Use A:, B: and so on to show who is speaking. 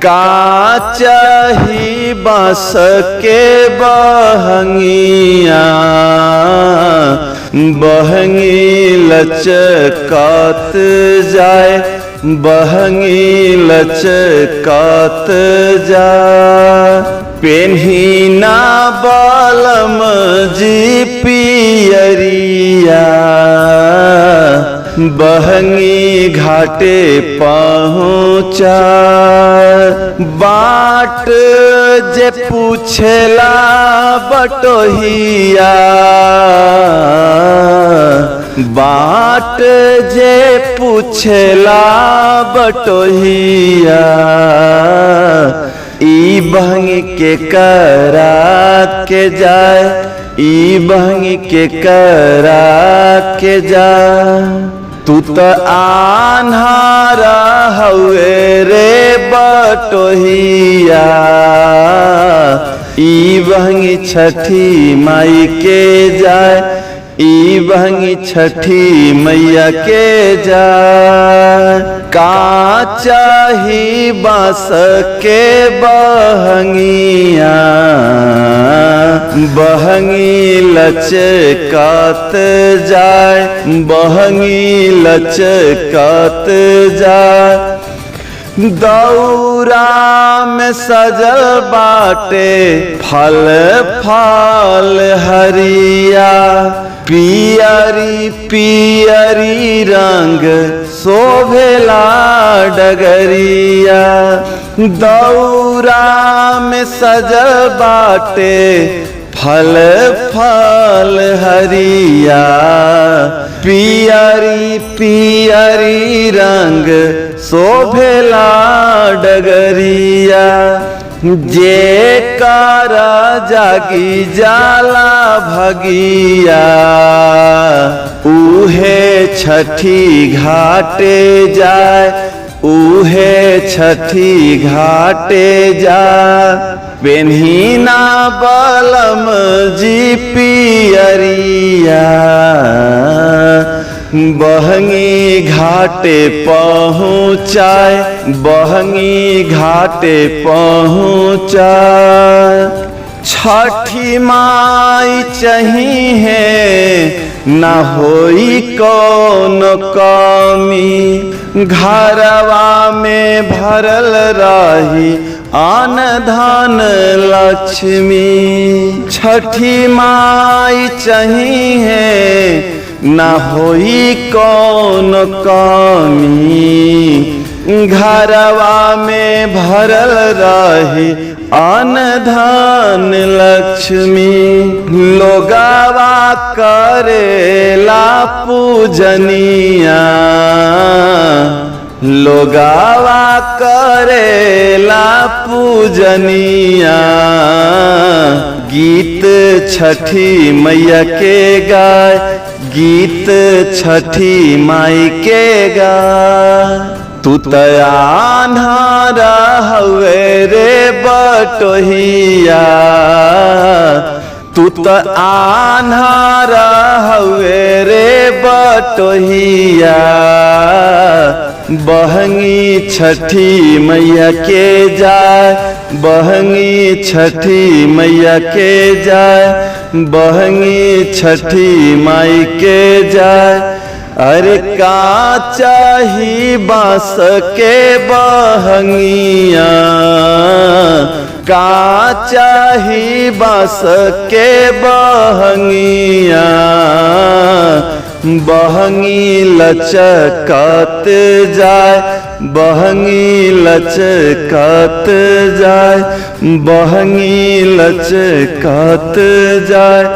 A: का चाही बांस के बहंगिया, बहंगी लचकात जाए, बहंगी लचकात जाए। पेन्हिना बालम जी पियरिया, बहंगी घाटे पहुँचा। बाट जे पूछेला बटोहिया, बाट जे पूछेला बटोहिया। ई बहंगी के करा के जाए, ई बहंगी के करा के जाए। तू तो आन्हारा हवे रे बटोहिया, ई बहंगी छठी माई के जाए, ई बहंगी छठी मैया के जाए। का चाही बांस के बहंगिया, बहंगी लचकात जाए, बहंगी लचकात जाए। दौरा में सजल बाटे फल फल हरिया, पियरी पियरी रंग शोभेला डगरिया। दौरा में सजल बाटे फल फल हरिया, पियरी पियरी रंग शोभेला डगरिया। जे कारा जागी जाला भगिया, उहे छठी घाटे जाए, उहे छठी घाटे जाए। पेन्हिना बालम जी पियरिया, बहंगी घाटे पहुँचाए, बहंगी घाटे पहुँचाए। छठी माई चाहिए न होई कौन कमी, घरवा में भरल रही आन धन लक्ष्मी। छठी माई चाहिए न होई कौन कमी, घरवा में भरल रही अन धन लक्ष्मी। लोगावा करेला पूजनिया, लोगावा करेला पूजनिया। गीत छठी मैया के गाय, गीत छठी माई के गाय। तू तयान्हारा हवे रे बटोहिया, तू तो आन्हारा हवे रे बटोहिया। बहंगी छठी मैया के जाए, बहंगी छठी मैया के जाए, बहंगी छठी माई के जाए। अरे का चाही बांस के बहंगिया, का चाही बांस के बहंगिया। बहंगी लचकात जाए, बहंगी लचकात जाए, बहंगी लचकात जाए।